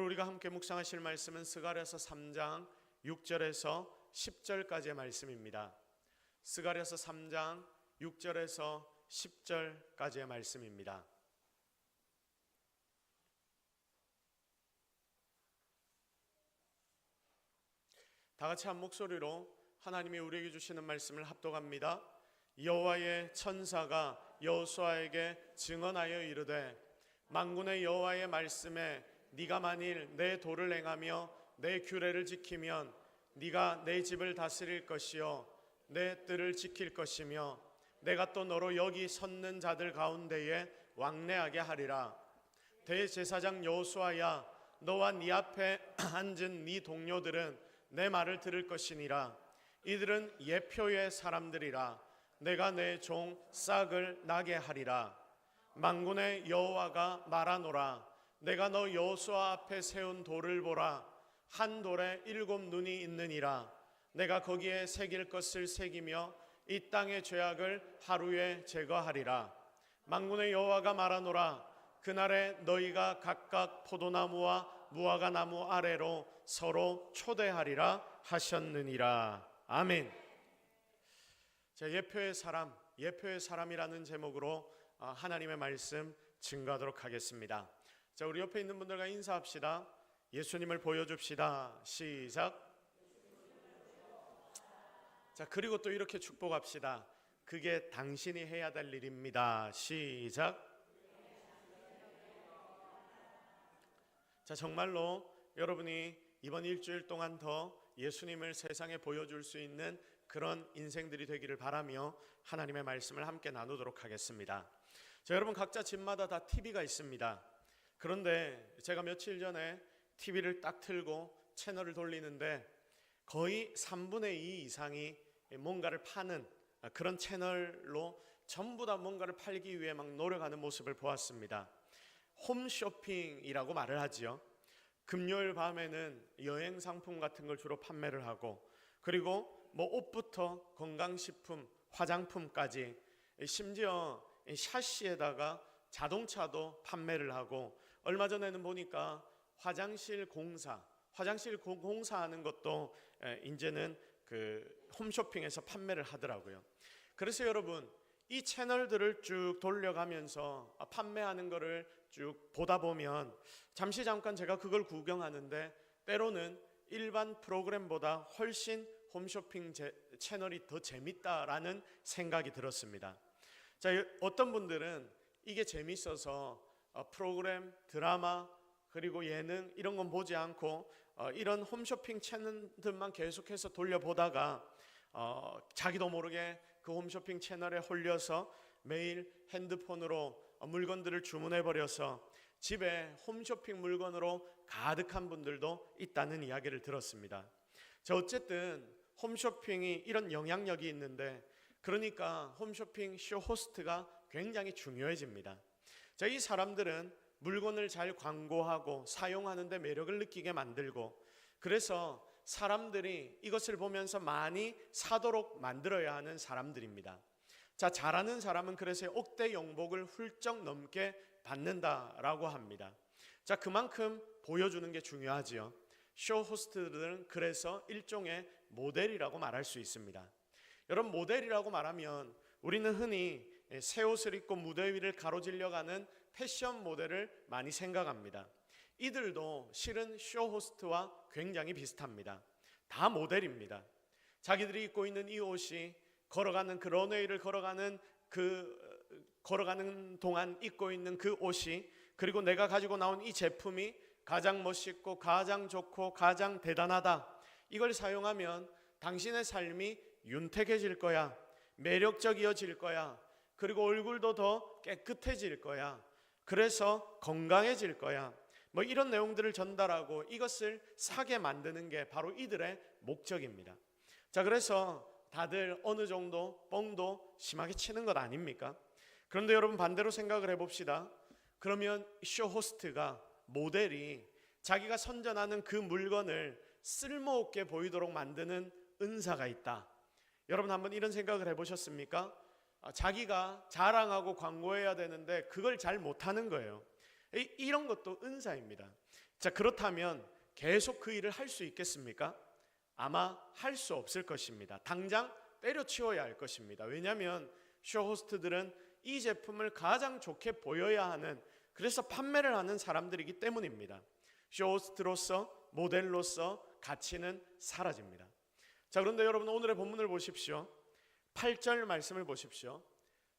우리가 함께 묵상하실 말씀은 스가랴서 3장 6절에서 10절까지의 말씀입니다. 스가랴서 3장 6절에서 10절까지의 말씀입니다. 다 같이 한 목소리로 하나님이 우리에게 주시는 말씀을 합독합니다. 여호와의 천사가 여호수아에게 증언하여 이르되 만군의 여호와의 말씀에 네가 만일 내 도를 행하며 내 규례를 지키면 네가 내 집을 다스릴 것이요 내 뜰을 지킬 것이며 내가 또 너로 여기 섰는 자들 가운데에 왕래하게 하리라. 대제사장 여호수아야, 너와 네 앞에 앉은 네 동료들은 내 말을 들을 것이니라. 이들은 예표의 사람들이라. 내가 내 종 싹을 나게 하리라. 만군의 여호와가 말하노라. 내가 너 여호수아 앞에 세운 돌을 보라. 한 돌에 7 눈이 있느니라. 내가 거기에 새길 것을 새기며 이 땅의 죄악을 하루에 제거하리라. 만군의 여호와가 말하노라. 그날에 너희가 각각 포도나무와 무화과 나무 아래로 서로 초대하리라 하셨느니라. 아멘. 자, 예표의 사람이라는 제목으로 하나님의 말씀 증거하도록 하겠습니다. 자, 우리 옆에 있는 분들과 인사합시다. 예수님을 보여줍시다. 시작. 자, 그리고 또 이렇게 축복합시다. 그게 당신이 해야 될 일입니다. 시작. 자, 정말로 여러분이 이번 일주일 동안 더 예수님을 세상에 보여줄 수 있는 그런 인생들이 되기를 바라며 하나님의 말씀을 함께 나누도록 하겠습니다. 자, 여러분 각자 집마다 다 TV가 있습니다. 그런데 제가 며칠 전에 TV를 딱 틀고 채널을 돌리는데 거의 3분의 2 이상이 뭔가를 파는 그런 채널로 전부 다 뭔가를 팔기 위해 막 노력하는 모습을 보았습니다. 홈쇼핑이라고 말을 하지요. 금요일 밤에는 여행 상품 같은 걸 주로 판매를 하고, 그리고 뭐 옷부터 건강식품, 화장품까지, 심지어 샤시에다가 자동차도 판매를 하고, 얼마 전에는 보니까 화장실 공사하는 것도 이제는 그 홈쇼핑에서 판매를 하더라고요. 그래서 여러분, 이 채널들을 쭉 돌려가면서 판매하는 거를 쭉 보다 보면 잠깐 제가 그걸 구경하는데 때로는 일반 프로그램보다 훨씬 홈쇼핑 채널이 더 재밌다라는 생각이 들었습니다. 자, 어떤 분들은 이게 재밌어서 프로그램, 드라마, 그리고 예능 이런 건 보지 않고 이런 홈쇼핑 채널들만 계속해서 돌려보다가 자기도 모르게 그 홈쇼핑 채널에 홀려서 매일 핸드폰으로 물건들을 주문해버려서 집에 홈쇼핑 물건으로 가득한 분들도 있다는 이야기를 들었습니다. 자, 어쨌든 홈쇼핑이 이런 영향력이 있는데, 그러니까 홈쇼핑 쇼 호스트가 굉장히 중요해집니다. 자, 이 사람들은 물건을 잘 광고하고 사용하는데 매력을 느끼게 만들고, 그래서 사람들이 이것을 보면서 많이 사도록 만들어야 하는 사람들입니다. 자, 잘하는 사람은 그래서 억대 영복을 훌쩍 넘게 받는다라고 합니다. 자, 그만큼 보여주는 게 중요하지요. 쇼 호스트들은 그래서 일종의 모델이라고 말할 수 있습니다. 여러분, 모델이라고 말하면 우리는 흔히 새 옷을 입고 무대 위를 가로질러 가는 패션 모델을 많이 생각합니다. 이들도 실은 쇼 호스트와 굉장히 비슷합니다. 다 모델입니다. 자기들이 입고 있는 이 옷이 걸어가는 그 런웨이를 걸어가는 동안 입고 있는 그 옷이, 그리고 내가 가지고 나온 이 제품이 가장 멋있고 가장 좋고 가장 대단하다. 이걸 사용하면 당신의 삶이 윤택해질 거야, 매력적이어질 거야, 그리고 얼굴도 더 깨끗해질 거야, 그래서 건강해질 거야, 뭐 이런 내용들을 전달하고 이것을 사게 만드는 게 바로 이들의 목적입니다. 자, 그래서 다들 어느 정도 뻥도 심하게 치는 것 아닙니까? 그런데 여러분, 반대로 생각을 해봅시다. 그러면 쇼 호스트가, 모델이 자기가 선전하는 그 물건을 쓸모없게 보이도록 만드는 은사가 있다. 여러분, 한번 이런 생각을 해보셨습니까? 자기가 자랑하고 광고해야 되는데 그걸 잘 못하는 거예요. 이런 것도 은사입니다. 자, 그렇다면 계속 그 일을 할 수 있겠습니까? 아마 할 수 없을 것입니다. 당장 때려치워야 할 것입니다. 왜냐하면 쇼호스트들은 이 제품을 가장 좋게 보여야 하는, 그래서 판매를 하는 사람들이기 때문입니다. 쇼호스트로서, 모델로서 가치는 사라집니다. 자, 그런데 여러분, 오늘의 본문을 보십시오. 8절 말씀을 보십시오.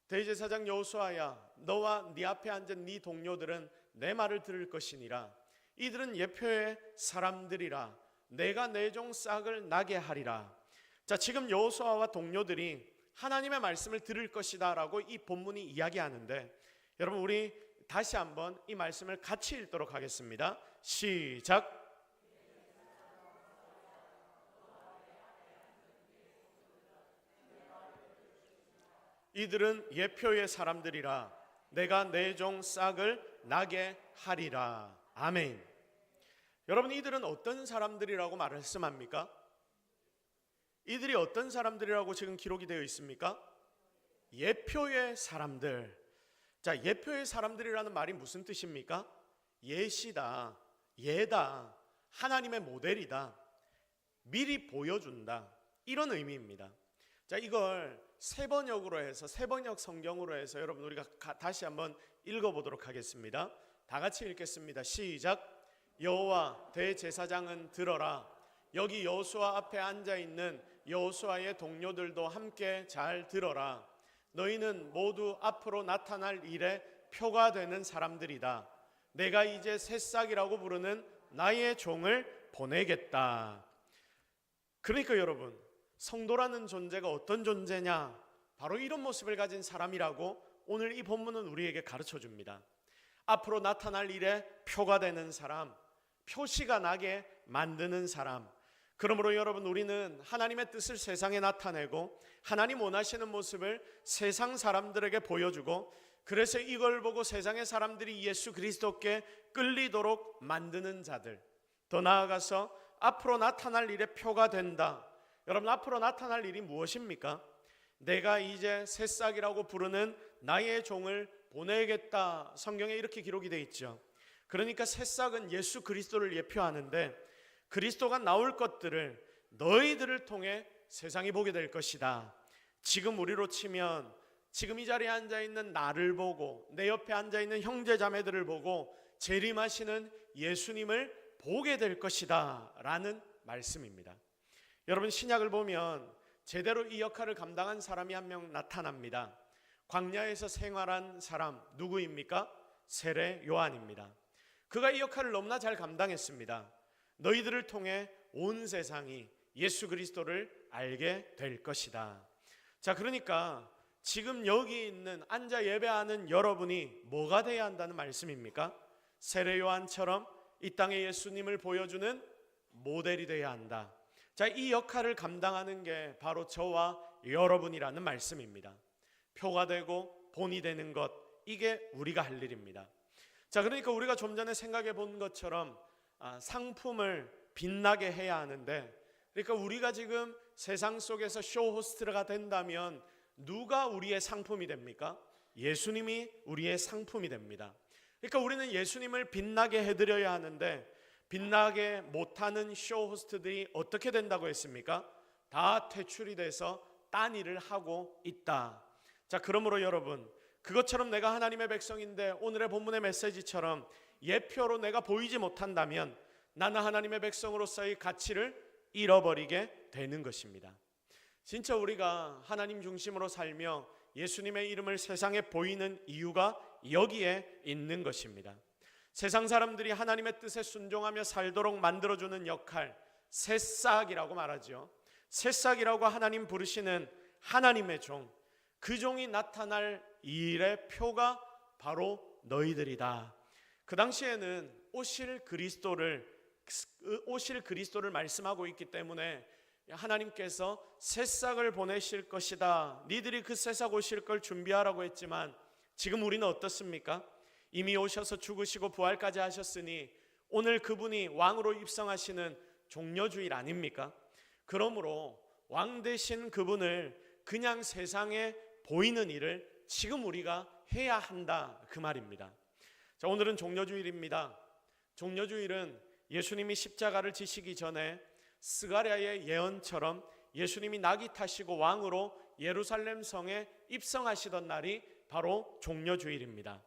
대제사장 여호수아야, 너와 네 앞에 앉은 네 동료들은 내 말을 들을 것이니라. 이들은 예표의 사람들이라. 내가 내 종 싹을 나게 하리라. 자, 지금 여호수아와 동료들이 하나님의 말씀을 들을 것이다 라고 이 본문이 이야기하는데, 여러분, 우리 다시 한번 이 말씀을 같이 읽도록 하겠습니다. 시작. 이들은 예표의 사람들이라. 내가 내 종 싹을 나게 하리라. 아멘. 여러분, 이들은 어떤 사람들이라고 말씀합니까? 이들이 어떤 사람들이라고 지금 기록이 되어 있습니까? 예표의 사람들. 자, 예표의 사람들이라는 말이 무슨 뜻입니까? 예시다, 예다, 하나님의 모델이다, 미리 보여준다, 이런 의미입니다. 자, 이걸 세번역으로 해서, 세번역 성경으로 해서 여러분 우리가 다시 한번 읽어보도록 하겠습니다. 다 같이 읽겠습니다. 시작. 여호와 대제사장은 들어라. 여기 여호수아 앞에 앉아있는 여호수아의 동료들도 함께 잘 들어라. 너희는 모두 앞으로 나타날 일에 표가 되는 사람들이다. 내가 이제 새싹이라고 부르는 나의 종을 보내겠다. 그러니까 여러분, 성도라는 존재가 어떤 존재냐? 바로 이런 모습을 가진 사람이라고 오늘 이 본문은 우리에게 가르쳐 줍니다. 앞으로 나타날 일에 표가 되는 사람, 표시가 나게 만드는 사람. 그러므로 여러분, 우리는 하나님의 뜻을 세상에 나타내고 하나님 원하시는 모습을 세상 사람들에게 보여주고, 그래서 이걸 보고 세상의 사람들이 예수 그리스도께 끌리도록 만드는 자들, 더 나아가서 앞으로 나타날 일에 표가 된다. 여러분, 앞으로 나타날 일이 무엇입니까? 내가 이제 새싹이라고 부르는 나의 종을 보내겠다. 성경에 이렇게 기록이 되어 있죠. 그러니까 새싹은 예수 그리스도를 예표하는데, 그리스도가 나올 것들을 너희들을 통해 세상이 보게 될 것이다. 지금 우리로 치면 지금 이 자리에 앉아있는 나를 보고, 내 옆에 앉아있는 형제 자매들을 보고 재림하시는 예수님을 보게 될 것이다 라는 말씀입니다. 여러분, 신약을 보면 제대로 이 역할을 감당한 사람이 한 명 나타납니다. 광야에서 생활한 사람, 누구입니까? 세례 요한입니다. 그가 이 역할을 너무나 잘 감당했습니다. 너희들을 통해 온 세상이 예수 그리스도를 알게 될 것이다. 자, 그러니까 지금 여기 있는 앉아 예배하는 여러분이 뭐가 돼야 한다는 말씀입니까? 세례 요한처럼 이 땅에 예수님을 보여주는 모델이 돼야 한다. 자, 이 역할을 감당하는 게 바로 저와 여러분이라는 말씀입니다. 표가 되고 본이 되는 것, 이게 우리가 할 일입니다. 자, 그러니까 우리가 좀 전에 생각해 본 것처럼 상품을 빛나게 해야 하는데, 그러니까 우리가 지금 세상 속에서 쇼호스트가 된다면 누가 우리의 상품이 됩니까? 예수님이 우리의 상품이 됩니다. 그러니까 우리는 예수님을 빛나게 해드려야 하는데, 빛나게 못하는 쇼호스트들이 어떻게 된다고 했습니까? 다 퇴출이 돼서 딴 일을 하고 있다. 자, 그러므로 여러분, 그것처럼 내가 하나님의 백성인데 오늘의 본문의 메시지처럼 예표로 내가 보이지 못한다면 나는 하나님의 백성으로서의 가치를 잃어버리게 되는 것입니다. 진짜 우리가 하나님 중심으로 살며 예수님의 이름을 세상에 보이는 이유가 여기에 있는 것입니다. 세상 사람들이 하나님의 뜻에 순종하며 살도록 만들어주는 역할, 새싹이라고 말하죠. 새싹이라고 하나님 부르시는 하나님의 종, 그 종이 나타날 일의 표가 바로 너희들이다. 그 당시에는 오실 그리스도를 말씀하고 있기 때문에 하나님께서 새싹을 보내실 것이다, 니들이 그 새싹 오실 걸 준비하라고 했지만, 지금 우리는 어떻습니까? 이미 오셔서 죽으시고 부활까지 하셨으니 오늘 그분이 왕으로 입성하시는 종려주일 아닙니까? 그러므로 왕 되신 그분을 그냥 세상에 보이는 일을 지금 우리가 해야 한다, 그 말입니다. 자, 오늘은 종려주일입니다. 종려주일은 예수님이 십자가를 지시기 전에 스가랴의 예언처럼 예수님이 낙이 타시고 왕으로 예루살렘 성에 입성하시던 날이 바로 종려주일입니다.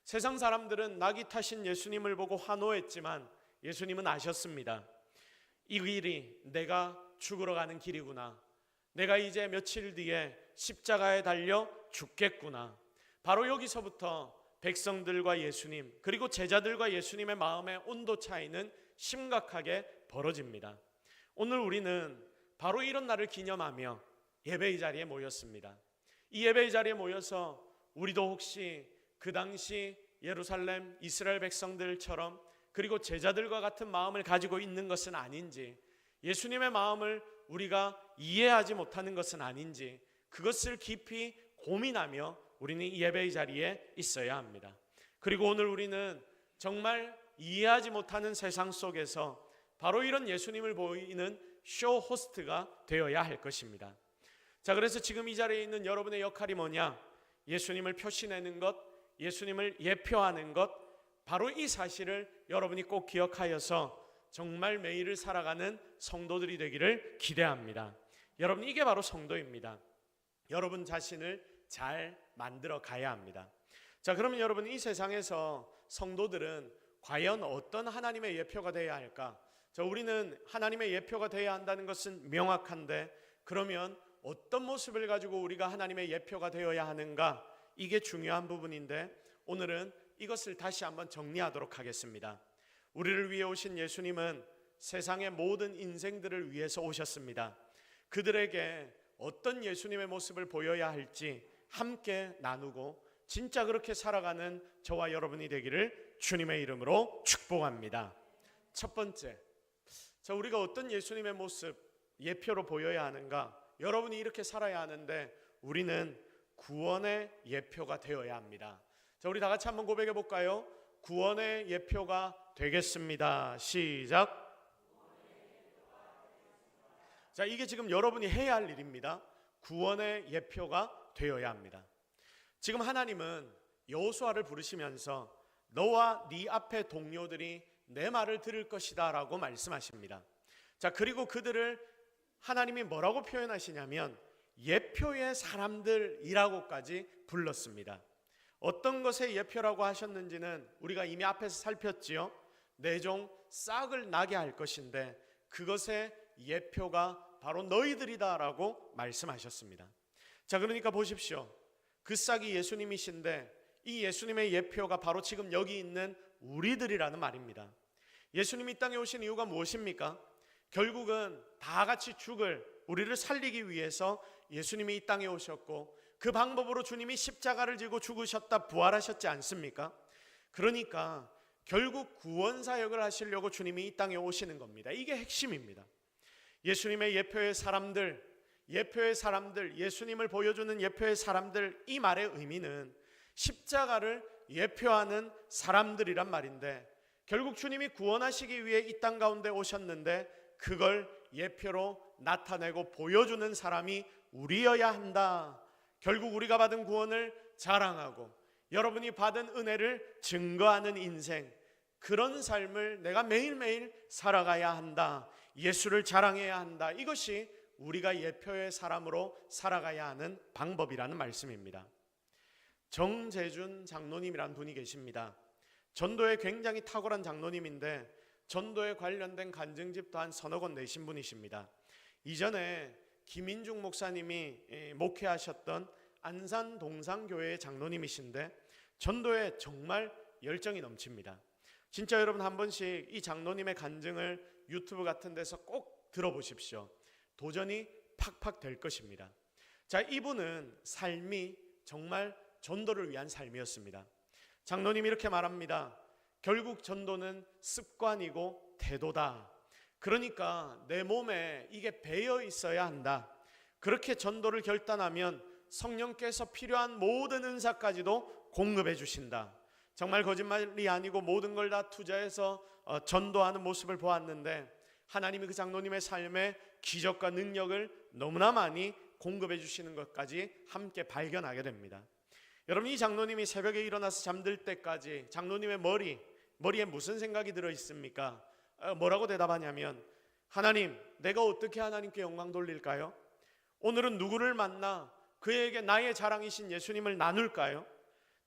세상 사람들은 낙이 타신 예수님을 보고 환호했지만 예수님은 아셨습니다. 이 길이 내가 죽으러 가는 길이구나. 내가 이제 며칠 뒤에 십자가에 달려 죽겠구나. 바로 여기서부터 백성들과 예수님 그리고 제자들과 예수님의 마음의 온도 차이는 심각하게 벌어집니다. 오늘 우리는 바로 이런 날을 기념하며 예배의 자리에 모였습니다. 이 예배의 자리에 모여서 우리도 혹시 그 당시 예루살렘 이스라엘 백성들처럼 그리고 제자들과 같은 마음을 가지고 있는 것은 아닌지, 예수님의 마음을 우리가 이해하지 못하는 것은 아닌지, 그것을 깊이 고민하며 우리는 이 예배의 자리에 있어야 합니다. 그리고 오늘 우리는 정말 이해하지 못하는 세상 속에서 바로 이런 예수님을 보이는 쇼 호스트가 되어야 할 것입니다. 자, 그래서 지금 이 자리에 있는 여러분의 역할이 뭐냐? 예수님을 표시내는 것, 예수님을 예표하는 것, 바로 이 사실을 여러분이 꼭 기억하여서 정말 매일을 살아가는 성도들이 되기를 기대합니다. 여러분, 이게 바로 성도입니다. 여러분 자신을 잘 만들어 가야 합니다. 자, 그러면 여러분, 이 세상에서 성도들은 과연 어떤 하나님의 예표가 되어야 할까? 자, 우리는 하나님의 예표가 되어야 한다는 것은 명확한데, 그러면 어떤 모습을 가지고 우리가 하나님의 예표가 되어야 하는가? 이게 중요한 부분인데 오늘은 이것을 다시 한번 정리하도록 하겠습니다. 우리를 위해 오신 예수님은 세상의 모든 인생들을 위해서 오셨습니다. 그들에게 어떤 예수님의 모습을 보여야 할지 함께 나누고 진짜 그렇게 살아가는 저와 여러분이 되기를 주님의 이름으로 축복합니다. 첫 번째, 자, 우리가 어떤 예수님의 모습, 예표로 보여야 하는가? 여러분이 이렇게 살아야 하는데 우리는 구원의 예표가 되어야 합니다. 자, 우리 다 같이 한번 고백해 볼까요? 구원의 예표가 되겠습니다. 시작. 자, 이게 지금 여러분이 해야 할 일입니다. 구원의 예표가 되어야 합니다. 지금 하나님은 여호수아를 부르시면서 너와 네 앞에 동료들이 내 말을 들을 것이다 라고 말씀하십니다. 자, 그리고 그들을 하나님이 뭐라고 표현하시냐면 예표의 사람들이라고까지 불렀습니다. 어떤 것의 예표라고 하셨는지는 우리가 이미 앞에서 살폈지요. 내 종 싹을 나게 할 것인데 그것의 예표가 바로 너희들이다 라고 말씀하셨습니다. 자, 그러니까 보십시오. 그 싹이 예수님이신데 이 예수님의 예표가 바로 지금 여기 있는 우리들이라는 말입니다. 예수님이 이 땅에 오신 이유가 무엇입니까? 결국은 다 같이 죽을 우리를 살리기 위해서 예수님이 이 땅에 오셨고 그 방법으로 주님이 십자가를 지고 죽으셨다 부활하셨지 않습니까? 그러니까 결국 구원 사역을 하시려고 주님이 이 땅에 오시는 겁니다. 이게 핵심입니다. 예수님의 예표의 사람들, 예수님을 보여주는 예표의 사람들, 이 말의 의미는 십자가를 예표하는 사람들이란 말인데 결국 주님이 구원하시기 위해 이 땅 가운데 오셨는데 그걸 예표로 나타내고 보여주는 사람이 우리여야 한다. 결국 우리가 받은 구원을 자랑하고 여러분이 받은 은혜를 증거하는 인생, 그런 삶을 내가 매일매일 살아가야 한다. 예수를 자랑해야 한다. 이것이 우리가 예표의 사람으로 살아가야 하는 방법이라는 말씀입니다. 정재준 장로님이란 분이 계십니다. 전도에 굉장히 탁월한 장로님인데 전도에 관련된 간증집도 한 서너 권 내신 분이십니다. 이전에 김인중 목사님이 목회하셨던 안산 동산교회의 장로님이신데 전도에 정말 열정이 넘칩니다. 진짜 여러분 한 번씩 이 장로님의 간증을 유튜브 같은 데서 꼭 들어보십시오. 도전이 팍팍 될 것입니다. 자, 이분은 삶이 정말 전도를 위한 삶이었습니다. 장로님이 이렇게 말합니다. 결국 전도는 습관이고 태도다. 그러니까 내 몸에 이게 배어 있어야 한다. 그렇게 전도를 결단하면 성령께서 필요한 모든 은사까지도 공급해 주신다. 정말 거짓말이 아니고 모든 걸 다 투자해서 전도하는 모습을 보았는데 하나님이 그 장로님의 삶에 기적과 능력을 너무나 많이 공급해 주시는 것까지 함께 발견하게 됩니다. 여러분, 이 장로님이 새벽에 일어나서 잠들 때까지 장로님의 머리, 머리에 무슨 생각이 들어 있습니까? 뭐라고 대답하냐면, 하나님, 내가 어떻게 하나님께 영광 돌릴까요? 오늘은 누구를 만나 그에게 나의 자랑이신 예수님을 나눌까요?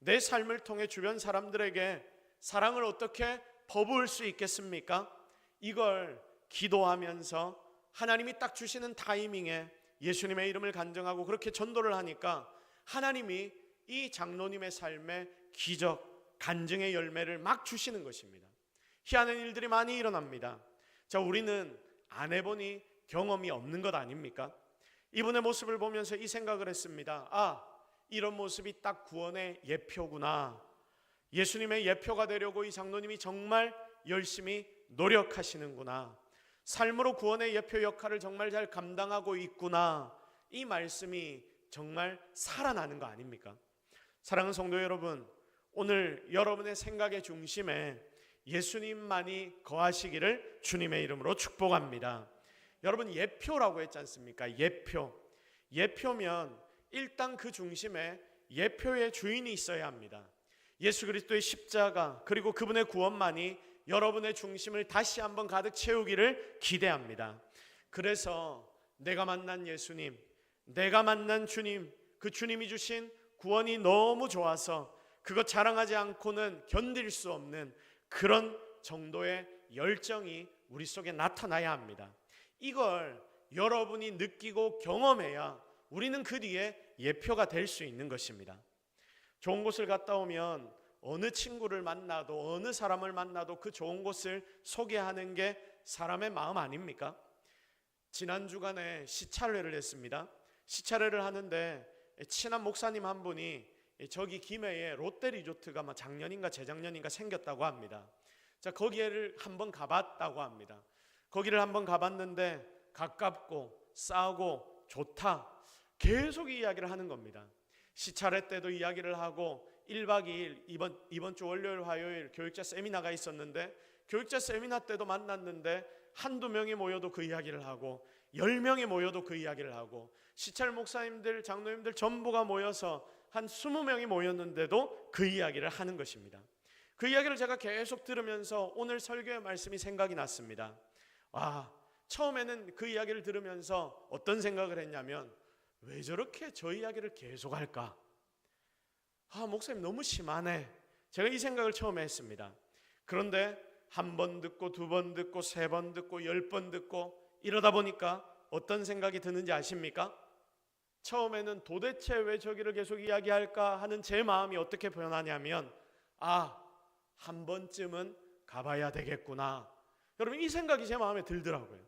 내 삶을 통해 주변 사람들에게 사랑을 어떻게 퍼부을 수 있겠습니까? 이걸 기도하면서 하나님이 딱 주시는 타이밍에 예수님의 이름을 간증하고 그렇게 전도를 하니까 하나님이 이 장로님의 삶에 기적, 간증의 열매를 막 주시는 것입니다. 희한한 일들이 많이 일어납니다. 자, 우리는 안 해보니 경험이 없는 것 아닙니까? 이분의 모습을 보면서 이 생각을 했습니다. 아, 이런 모습이 딱 구원의 예표구나. 예수님의 예표가 되려고 이 장로님이 정말 열심히 노력하시는구나. 삶으로 구원의 예표 역할을 정말 잘 감당하고 있구나. 이 말씀이 정말 살아나는 거 아닙니까? 사랑하는 성도 여러분, 오늘 여러분의 생각의 중심에 예수님만이 거하시기를 주님의 이름으로 축복합니다. 여러분, 예표라고 했지 않습니까? 예표. 예표면 일단 그 중심에 예표의 주인이 있어야 합니다. 예수 그리스도의 십자가 그리고 그분의 구원만이 여러분의 중심을 다시 한번 가득 채우기를 기대합니다. 그래서 내가 만난 예수님, 내가 만난 주님, 그 주님이 주신 구원이 너무 좋아서 그것 자랑하지 않고는 견딜 수 없는 그런 정도의 열정이 우리 속에 나타나야 합니다. 이걸 여러분이 느끼고 경험해야 우리는 그 뒤에 예표가 될 수 있는 것입니다. 좋은 곳을 갔다 오면 어느 친구를 만나도 어느 사람을 만나도 그 좋은 곳을 소개하는 게 사람의 마음 아닙니까? 지난 주간에 시찰회를 했습니다. 시찰회를 하는데 친한 목사님 한 분이 저기 김해에 롯데리조트가 작년인가 재작년인가 생겼다고 합니다. 자, 거기를 한번 가봤다고 합니다. 거기를 한번 가봤는데 가깝고 싸고 좋다, 계속 이야기를 하는 겁니다. 시찰회 때도 이야기를 하고 1박 2일 이번 주 월요일 화요일 교육자 세미나가 있었는데 교육자 세미나 때도 만났는데 한두 명이 모여도 그 이야기를 하고 10명이 모여도 그 이야기를 하고 시찰 목사님들 장로님들 전부가 모여서 한 20명이 모였는데도 그 이야기를 하는 것입니다. 그 이야기를 제가 계속 들으면서 오늘 설교의 말씀이 생각이 났습니다. 처음에는 그 이야기를 들으면서 어떤 생각을 했냐면, 왜 저렇게 저 이야기를 계속 할까? 목사님 너무 심하네. 제가 이 생각을 처음에 했습니다. 그런데 한 번 듣고 두 번 듣고 세 번 듣고 10번 듣고 이러다 보니까 어떤 생각이 드는지 아십니까? 처음에는 도대체 왜 저기를 계속 이야기할까 하는 제 마음이 어떻게 변하냐면, 한 번쯤은 가봐야 되겠구나. 여러분, 이 생각이 제 마음에 들더라고요.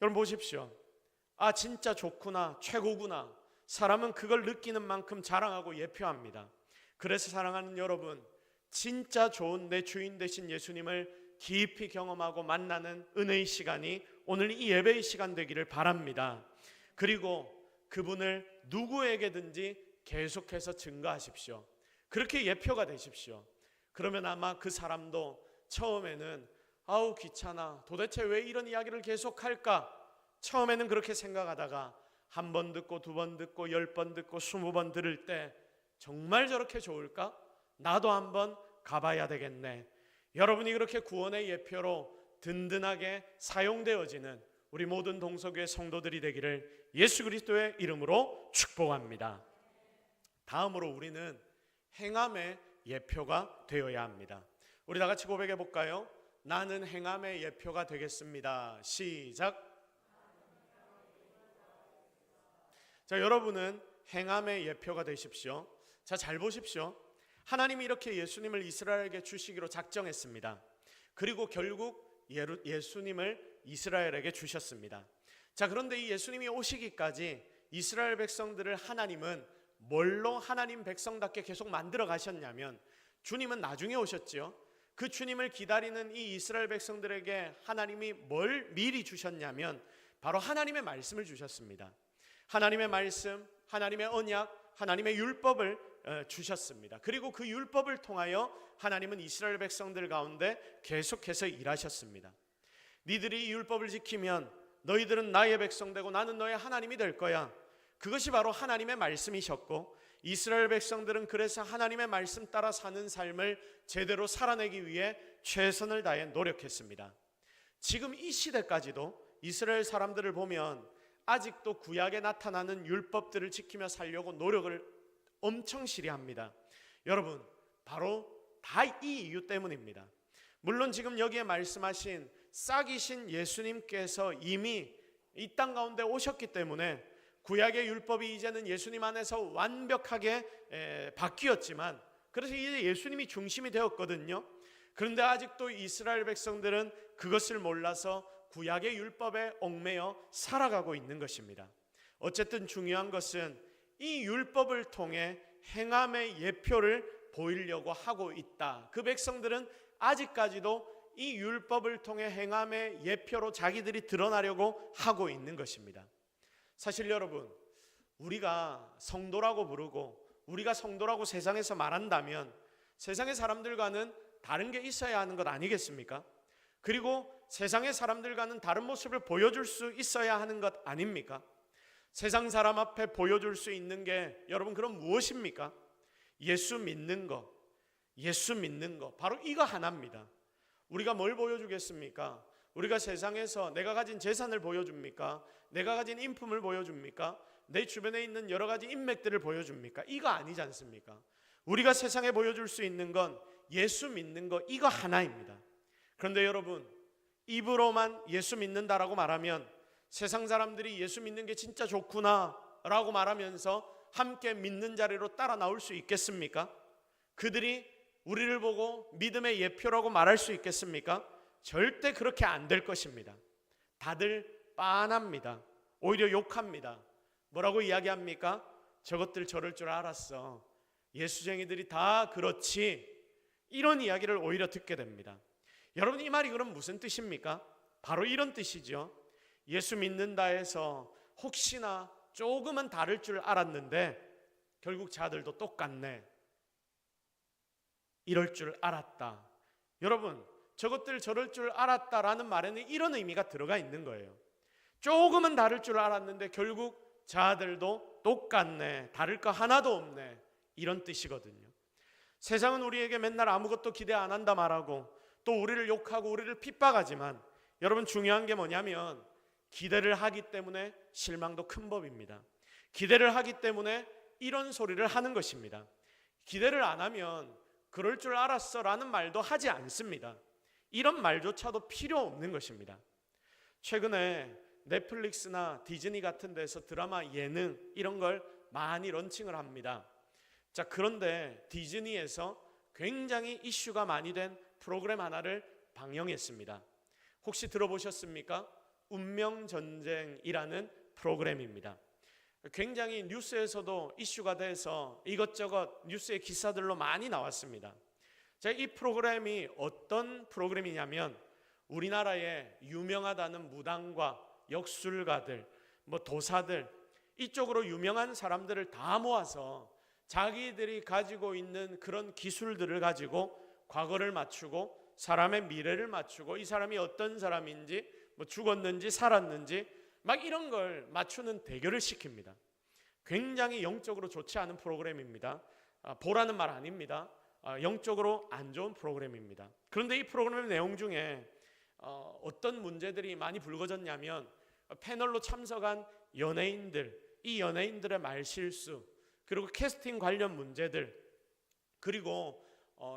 여러분 보십시오. 진짜 좋구나, 최고구나. 사람은 그걸 느끼는 만큼 자랑하고 예표합니다. 그래서 사랑하는 여러분, 진짜 좋은 내 주인 되신 예수님을 깊이 경험하고 만나는 은혜의 시간이 오늘 이 예배의 시간 되기를 바랍니다. 그리고 그분을 누구에게든지 계속해서 증거하십시오. 그렇게 예표가 되십시오. 그러면 아마 그 사람도 처음에는 귀찮아, 도대체 왜 이런 이야기를 계속할까? 처음에는 그렇게 생각하다가 한 번 듣고 두 번 듣고 10번 듣고 20번 들을 때 정말 저렇게 좋을까? 나도 한번 가봐야 되겠네. 여러분이 그렇게 구원의 예표로 든든하게 사용되어지는 우리 모든 동서교회 성도들이 되기를 예수 그리스도의 이름으로 축복합니다. 다음으로 우리는 행함의 예표가 되어야 합니다. 우리 다 같이 고백해 볼까요? 나는 행함의 예표가 되겠습니다. 시작. 자, 여러분은 행함의 예표가 되십시오. 자, 잘 보십시오. 하나님이 이렇게 예수님을 이스라엘에게 주시기로 작정했습니다. 그리고 결국 예수님을 이스라엘에게 주셨습니다. 자, 그런데 이 예수님이 오시기까지 이스라엘 백성들을 하나님은 뭘로 하나님 백성답게 계속 만들어 가셨냐면, 주님은 나중에 오셨지요. 그 주님을 기다리는 이 이스라엘 백성들에게 하나님이 뭘 미리 주셨냐면 바로 하나님의 말씀을 주셨습니다. 하나님의 말씀, 하나님의 언약, 하나님의 율법을 주셨습니다. 그리고 그 율법을 통하여 하나님은 이스라엘 백성들 가운데 계속해서 일하셨습니다. 니들이 이 율법을 지키면 너희들은 나의 백성 되고 나는 너의 하나님이 될 거야. 그것이 바로 하나님의 말씀이셨고, 이스라엘 백성들은 그래서 하나님의 말씀 따라 사는 삶을 제대로 살아내기 위해 최선을 다해 노력했습니다. 지금 이 시대까지도 이스라엘 사람들을 보면 아직도 구약에 나타나는 율법들을 지키며 살려고 노력을 엄청 시리합니다. 여러분, 바로 다 이 이유 때문입니다. 물론 지금 여기에 말씀하신 싹이신 예수님께서 이미 이 땅 가운데 오셨기 때문에 구약의 율법이 이제는 예수님 안에서 완벽하게 바뀌었지만, 그래서 이제 예수님이 중심이 되었거든요. 그런데 아직도 이스라엘 백성들은 그것을 몰라서 구약의 율법에 얽매여 살아가고 있는 것입니다. 어쨌든 중요한 것은 이 율법을 통해 행함의 예표를 보이려고 하고 있다. 그 백성들은 아직까지도 이 율법을 통해 행함의 예표로 자기들이 드러나려고 하고 있는 것입니다. 사실 여러분, 우리가 성도라고 부르고 우리가 성도라고 세상에서 말한다면 세상의 사람들과는 다른 게 있어야 하는 것 아니겠습니까? 그리고 세상의 사람들과는 다른 모습을 보여줄 수 있어야 하는 것 아닙니까? 세상 사람 앞에 보여줄 수 있는 게 여러분 그럼 무엇입니까? 예수 믿는 것, 예수 믿는 것, 바로 이거 하나입니다. 우리가 뭘 보여주겠습니까? 우리가 세상에서 내가 가진 재산을 보여줍니까? 내가 가진 인품을 보여줍니까? 내 주변에 있는 여러 가지 인맥들을 보여줍니까? 이거 아니지 않습니까? 우리가 세상에 보여줄 수 있는 건 예수 믿는 것, 이거 하나입니다. 그런데 여러분, 입으로만 예수 믿는다라고 말하면 세상 사람들이 예수 믿는 게 진짜 좋구나 라고 말하면서 함께 믿는 자리로 따라 나올 수 있겠습니까? 그들이 우리를 보고 믿음의 예표라고 말할 수 있겠습니까? 절대 그렇게 안 될 것입니다. 다들 빤합니다. 오히려 욕합니다. 뭐라고 이야기합니까? 저것들 저럴 줄 알았어. 예수쟁이들이 다 그렇지. 이런 이야기를 오히려 듣게 됩니다. 여러분, 이 말이 그럼 무슨 뜻입니까? 바로 이런 뜻이죠. 예수 믿는다 해서 혹시나 조금은 다를 줄 알았는데 결국 자들도 똑같네, 이럴 줄 알았다. 여러분, 저것들 저럴 줄 알았다라는 말에는 이런 의미가 들어가 있는 거예요. 조금은 다를 줄 알았는데 결국 자들도 똑같네, 다를 거 하나도 없네, 이런 뜻이거든요. 세상은 우리에게 맨날 아무것도 기대 안 한다 말하고 또 우리를 욕하고 우리를 핍박하지만 여러분, 중요한 게 뭐냐면 기대를 하기 때문에 실망도 큰 법입니다. 기대를 하기 때문에 이런 소리를 하는 것입니다. 기대를 안 하면 그럴 줄 알았어 라는 말도 하지 않습니다. 이런 말조차도 필요 없는 것입니다. 최근에 넷플릭스나 디즈니 같은 데서 드라마, 예능 이런 걸 많이 런칭을 합니다. 자, 그런데 디즈니에서 굉장히 이슈가 많이 된 프로그램 하나를 방영했습니다. 혹시 들어보셨습니까? 운명전쟁이라는 프로그램입니다. 굉장히 뉴스에서도 이슈가 돼서 이것저것 뉴스의 기사들로 많이 나왔습니다. 자, 이 프로그램이 어떤 프로그램이냐면 우리나라에 유명하다는 무당과 역술가들, 도사들, 이쪽으로 유명한 사람들을 다 모아서 자기들이 가지고 있는 그런 기술들을 가지고 과거를 맞추고 사람의 미래를 맞추고 이 사람이 어떤 사람인지, 죽었는지 살았는지 막 이런 걸 맞추는 대결을 시킵니다. 굉장히 영적으로 좋지 않은 프로그램입니다. 보라는 말 아닙니다. 영적으로 안 좋은 프로그램입니다. 그런데 이 프로그램의 내용 중에 어떤 문제들이 많이 불거졌냐면 패널로 참석한 연예인들, 이 연예인들의 말실수, 그리고 캐스팅 관련 문제들, 그리고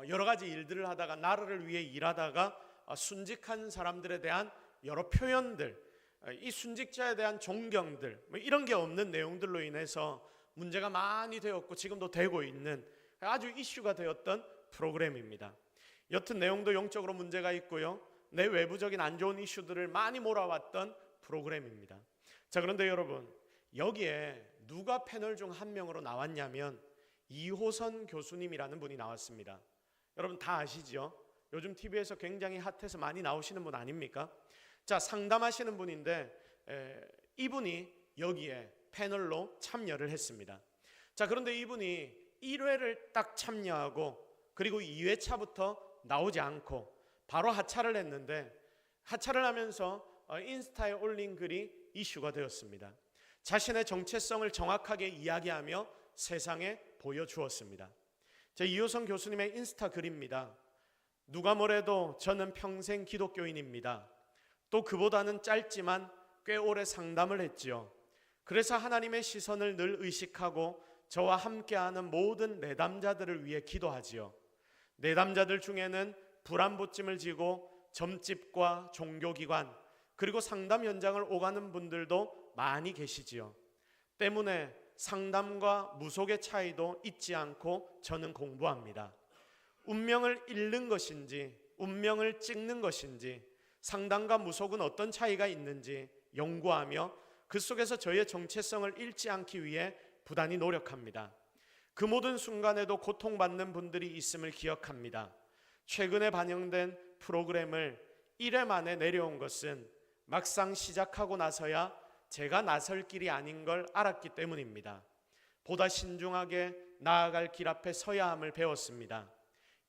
여러 가지 일들을 하다가 나라를 위해 일하다가 순직한 사람들에 대한 여러 표현들, 이 순직자에 대한 존경들, 이런 게 없는 내용들로 인해서 문제가 많이 되었고 지금도 되고 있는 아주 이슈가 되었던 프로그램입니다. 여튼 내용도 영적으로 문제가 있고요, 내 외부적인 안 좋은 이슈들을 많이 몰아왔던 프로그램입니다. 자, 그런데 여러분, 여기에 누가 패널 중 한 명으로 나왔냐면 이호선 교수님이라는 분이 나왔습니다. 여러분 다 아시죠? 요즘 TV에서 굉장히 핫해서 많이 나오시는 분 아닙니까? 자, 상담하시는 분인데 이분이 여기에 패널로 참여를 했습니다. 자, 그런데 이분이 1회를 딱 참여하고 그리고 2회차부터 나오지 않고 바로 하차를 했는데, 하차를 하면서 인스타에 올린 글이 이슈가 되었습니다. 자신의 정체성을 정확하게 이야기하며 세상에 보여주었습니다. 제 이효성 교수님의 인스타 글입니다. 누가 뭐래도 저는 평생 기독교인입니다. 또 그보다는 짧지만 꽤 오래 상담을 했지요. 그래서 하나님의 시선을 늘 의식하고 저와 함께하는 모든 내담자들을 위해 기도하지요. 내담자들 중에는 불안보찜을 지고 점집과 종교기관 그리고 상담 현장을 오가는 분들도 많이 계시지요. 때문에 상담과 무속의 차이도 잊지 않고 저는 공부합니다. 운명을 읽는 것인지 운명을 찍는 것인지 상담과 무속은 어떤 차이가 있는지 연구하며 그 속에서 저의 정체성을 잃지 않기 위해 부단히 노력합니다. 그 모든 순간에도 고통받는 분들이 있음을 기억합니다. 최근에 반영된 프로그램을 1회 만에 내려온 것은 막상 시작하고 나서야 제가 나설 길이 아닌 걸 알았기 때문입니다. 보다 신중하게 나아갈 길 앞에 서야 함을 배웠습니다.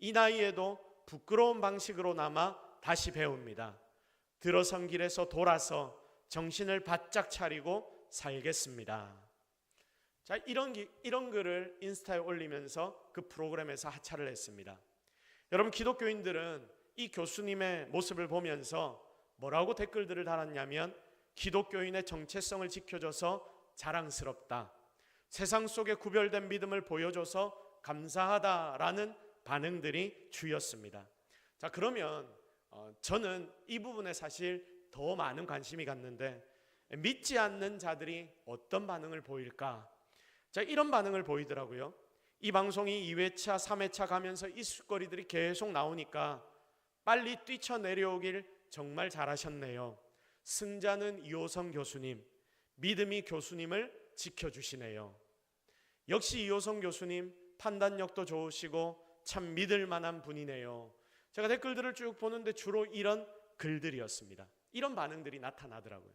이 나이에도 부끄러운 방식으로나마 다시 배웁니다. 들어선 길에서 돌아서 정신을 바짝 차리고 살겠습니다. 자, 이런 글을 인스타에 올리면서 그 프로그램에서 하차를 했습니다. 여러분, 기독교인들은 이 교수님의 모습을 보면서 뭐라고 댓글들을 달았냐면 기독교인의 정체성을 지켜줘서 자랑스럽다. 세상 속에 구별된 믿음을 보여줘서 감사하다라는 반응들이 주였습니다. 자, 그러면 저는 이 부분에 사실 더 많은 관심이 갔는데 믿지 않는 자들이 어떤 반응을 보일까? 자, 이런 반응을 보이더라고요. 이 방송이 2회차, 3회차 가면서 이슈거리들이 계속 나오니까 빨리 뛰쳐내려오길 정말 잘하셨네요. 승자는 이효성 교수님, 믿음이 교수님을 지켜주시네요. 역시 이효성 교수님 판단력도 좋으시고 참 믿을 만한 분이네요. 제가 댓글들을 쭉 보는데 주로 이런 글들이었습니다. 이런 반응들이 나타나더라고요.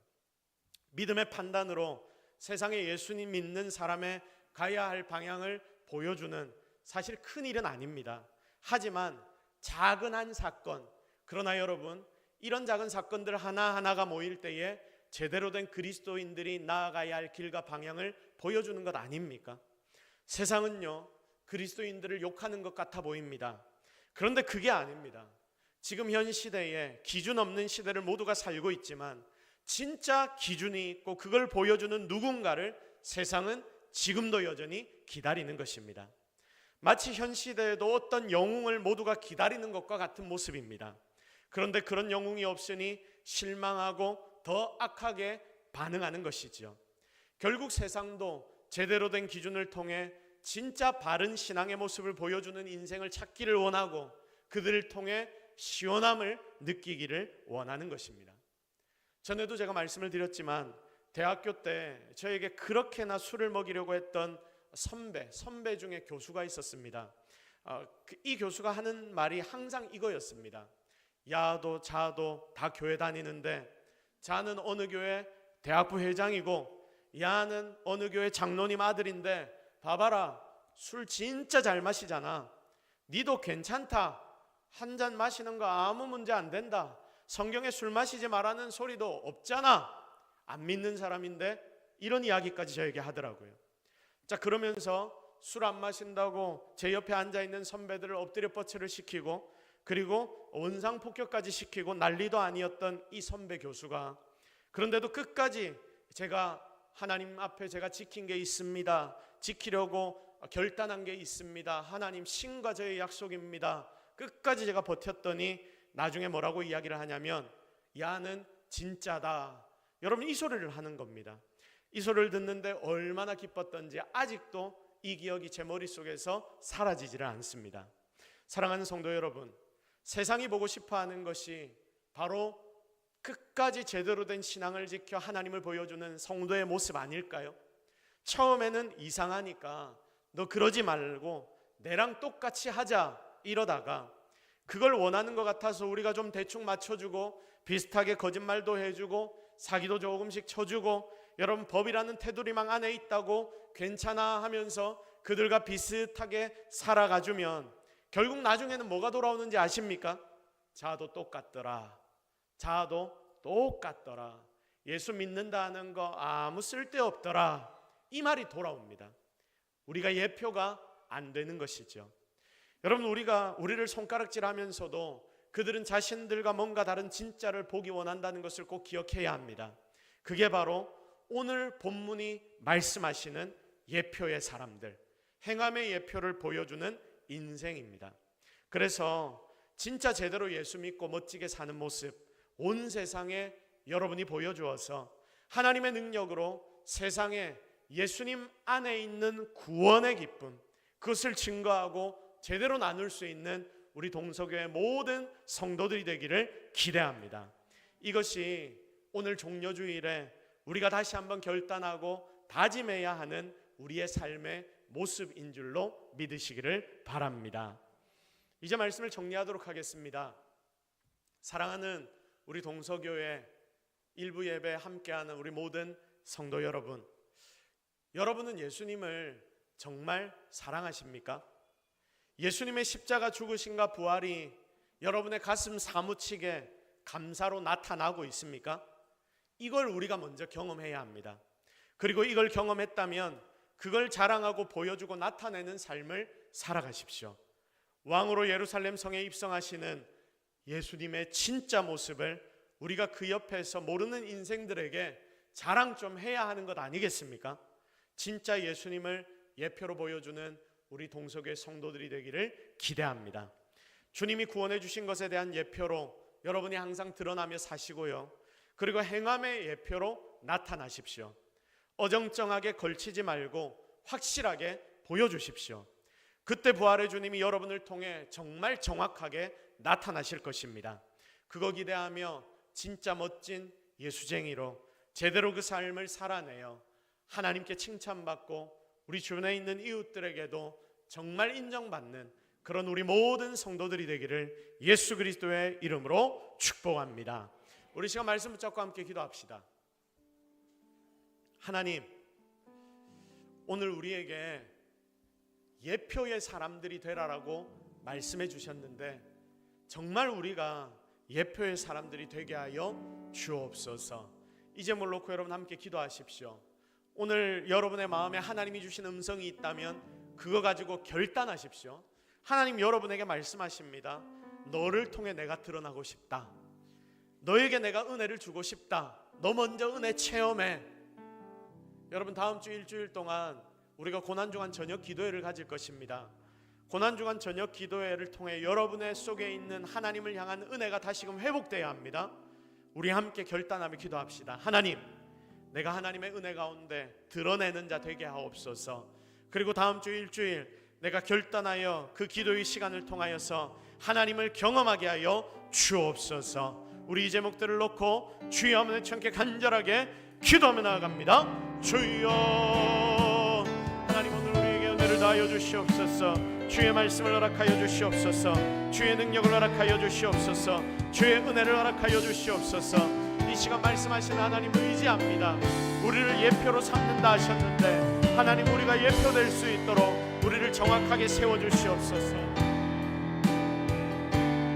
믿음의 판단으로 세상에 예수님 믿는 사람의 가야 할 방향을 보여주는 사실 큰 일은 아닙니다. 하지만 작은 한 사건, 그러나 여러분, 이런 작은 사건들 하나하나가 모일 때에 제대로 된 그리스도인들이 나아가야 할 길과 방향을 보여주는 것 아닙니까? 세상은요, 그리스도인들을 욕하는 것 같아 보입니다. 그런데 그게 아닙니다. 지금 현 시대에 기준 없는 시대를 모두가 살고 있지만 진짜 기준이 있고 그걸 보여주는 누군가를 세상은 지금도 여전히 기다리는 것입니다. 마치 현 시대에도 어떤 영웅을 모두가 기다리는 것과 같은 모습입니다. 그런데 그런 영웅이 없으니 실망하고 더 악하게 반응하는 것이지요. 결국 세상도 제대로 된 기준을 통해 진짜 바른 신앙의 모습을 보여주는 인생을 찾기를 원하고 그들을 통해 시원함을 느끼기를 원하는 것입니다. 전에도 제가 말씀을 드렸지만 대학교 때 저에게 그렇게나 술을 먹이려고 했던 선배 중에 교수가 있었습니다. 이 교수가 하는 말이 항상 이거였습니다. 야도 자도 다 교회 다니는데 자는 어느 교회 대학부 회장이고 야는 어느 교회 장로님 아들인데 봐봐라, 술 진짜 잘 마시잖아. 니도 괜찮다. 한 잔 마시는 거 아무 문제 안 된다. 성경에 술 마시지 말라는 소리도 없잖아. 안 믿는 사람인데 이런 이야기까지 저에게 하더라고요. 자, 그러면서 술 안 마신다고 제 옆에 앉아있는 선배들을 엎드려 뻗쳐를 시키고 그리고 원상 폭격까지 시키고 난리도 아니었던 이 선배 교수가 그런데도 끝까지 제가 하나님 앞에 제가 지킨 게 있습니다. 지키려고 결단한 게 있습니다. 하나님 신과 저의 약속입니다. 끝까지 제가 버텼더니 나중에 뭐라고 이야기를 하냐면 야는 진짜다. 여러분, 이 소리를 하는 겁니다. 이 소리를 듣는데 얼마나 기뻤던지 아직도 이 기억이 제 머릿속에서 사라지지를 않습니다. 사랑하는 성도 여러분, 세상이 보고 싶어하는 것이 바로 끝까지 제대로 된 신앙을 지켜 하나님을 보여주는 성도의 모습 아닐까요? 처음에는 이상하니까 너 그러지 말고 내랑 똑같이 하자 이러다가 그걸 원하는 것 같아서 우리가 좀 대충 맞춰주고 비슷하게 거짓말도 해주고 사기도 조금씩 쳐주고 여러분 법이라는 테두리망 안에 있다고 괜찮아 하면서 그들과 비슷하게 살아가주면 결국 나중에는 뭐가 돌아오는지 아십니까? 자도 똑같더라. 자도 똑같더라. 예수 믿는다는 거 아무 쓸데없더라. 이 말이 돌아옵니다. 우리가 예표가 안 되는 것이죠. 여러분, 우리를 손가락질하면서도 그들은 자신들과 뭔가 다른 진짜를 보기 원한다는 것을 꼭 기억해야 합니다. 그게 바로 오늘 본문이 말씀하시는 예표의 사람들, 행함의 예표를 보여주는 인생입니다. 그래서 진짜 제대로 예수 믿고 멋지게 사는 모습 온 세상에 여러분이 보여주어서 하나님의 능력으로 세상에 예수님 안에 있는 구원의 기쁨, 그것을 증거하고 제대로 나눌 수 있는 우리 동서교회 모든 성도들이 되기를 기대합니다. 이것이 오늘 종려주일에 우리가 다시 한번 결단하고 다짐해야 하는 우리의 삶의 모습인 줄로 믿으시기를 바랍니다. 이제 말씀을 정리하도록 하겠습니다. 사랑하는 우리 동서교회 일부 예배 함께하는 우리 모든 성도 여러분, 여러분은 예수님을 정말 사랑하십니까? 예수님의 십자가 죽으심과 부활이 여러분의 가슴 사무치게 감사로 나타나고 있습니까? 이걸 우리가 먼저 경험해야 합니다. 그리고 이걸 경험했다면 그걸 자랑하고 보여주고 나타내는 삶을 살아가십시오. 왕으로 예루살렘 성에 입성하시는 예수님의 진짜 모습을 우리가 그 옆에서 모르는 인생들에게 자랑 좀 해야 하는 것 아니겠습니까? 진짜 예수님을 예표로 보여주는 우리 동서교회 성도들이 되기를 기대합니다. 주님이 구원해 주신 것에 대한 예표로 여러분이 항상 드러나며 사시고요, 그리고 행함의 예표로 나타나십시오. 어정쩡하게 걸치지 말고 확실하게 보여주십시오. 그때 부활의 주님이 여러분을 통해 정말 정확하게 나타나실 것입니다. 그거 기대하며 진짜 멋진 예수쟁이로 제대로 그 삶을 살아내어 하나님께 칭찬받고 우리 주변에 있는 이웃들에게도 정말 인정받는 그런 우리 모든 성도들이 되기를 예수 그리스도의 이름으로 축복합니다. 우리 시간 말씀 붙잡고 함께 기도합시다. 하나님, 오늘 우리에게 예표의 사람들이 되라라고 말씀해 주셨는데 정말 우리가 예표의 사람들이 되게 하여 주옵소서. 이제 물 놓고 여러분 함께 기도하십시오. 오늘 여러분의 마음에 하나님이 주신 음성이 있다면 그거 가지고 결단하십시오. 하나님 여러분에게 말씀하십니다. 너를 통해 내가 드러나고 싶다. 너에게 내가 은혜를 주고 싶다. 너 먼저 은혜 체험해. 여러분, 다음 주 일주일 동안 우리가 고난주간 저녁 기도회를 가질 것입니다. 고난주간 저녁 기도회를 통해 여러분의 속에 있는 하나님을 향한 은혜가 다시금 회복되어야 합니다. 우리 함께 결단하며 기도합시다. 하나님, 내가 하나님의 은혜 가운데 드러내는 자 되게 하옵소서. 그리고 다음 주 일주일 내가 결단하여 그 기도의 시간을 통하여서 하나님을 경험하게 하여 주옵소서. 우리 이 제목들을 놓고 주여 하면 청케 간절하게 기도하며 나아갑니다. 주여, 하나님 오늘 우리에게 은혜를 다하여 주시옵소서. 주의 말씀을 허락하여 주시옵소서. 주의 능력을 허락하여 주시옵소서. 주의 은혜를 허락하여 주시옵소서. 이 시간 말씀하시는 하나님 의지합니다. 우리를 예표로 삼는다 하셨는데 하나님, 우리가 예표될 수 있도록 우리를 정확하게 세워주시옵소서.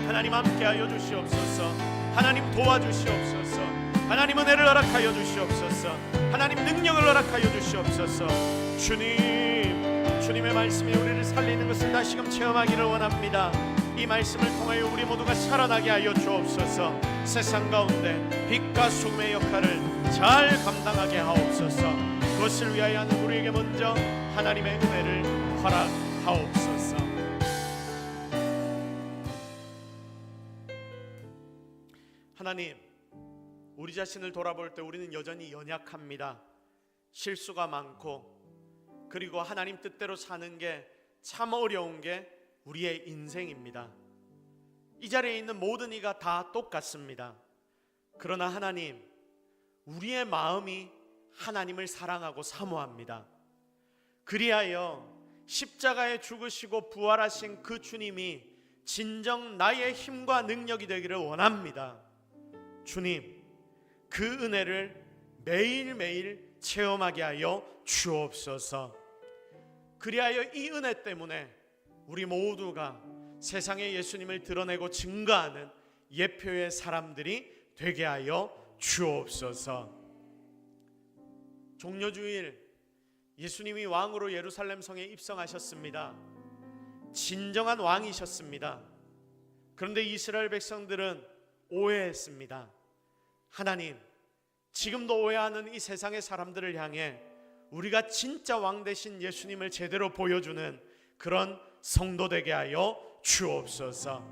하나님 함께하여 주시옵소서. 하나님 도와주시옵소서. 하나님 은혜를 허락하여 주시옵소서. 하나님 능력을 허락하여 주시옵소서. 주님의 말씀이 우리를 살리는 것을 다시금 체험하기를 원합니다. 이 말씀을 통하여 우리 모두가 살아나게 하여 주옵소서. 세상 가운데 빛과 소금의 역할을 잘 감당하게 하옵소서. 그것을 위하여 하는 우리에게 먼저 하나님의 은혜를 허락하옵소서. 하나님, 우리 자신을 돌아볼 때 우리는 여전히 연약합니다. 실수가 많고, 그리고 하나님 뜻대로 사는 게 참 어려운 게 우리의 인생입니다. 이 자리에 있는 모든 이가 다 똑같습니다. 그러나 하나님, 우리의 마음이 하나님을 사랑하고 사모합니다. 그리하여 십자가에 죽으시고 부활하신 그 주님이 진정 나의 힘과 능력이 되기를 원합니다. 주님, 그 은혜를 매일매일 체험하게 하여 주옵소서. 그리하여 이 은혜 때문에 우리 모두가 세상에 예수님을 드러내고 증거하는 예표의 사람들이 되게 하여 주옵소서. 종려주일 예수님이 왕으로 예루살렘 성에 입성하셨습니다. 진정한 왕이셨습니다. 그런데 이스라엘 백성들은 오해했습니다. 하나님, 지금도 오해하는 이 세상의 사람들을 향해 우리가 진짜 왕 되신 예수님을 제대로 보여주는 그런 성도 되게 하여 주옵소서.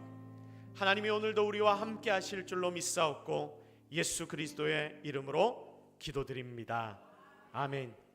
하나님이 오늘도 우리와 함께 하실 줄로 믿사옵고 예수 그리스도의 이름으로 기도드립니다. 아멘.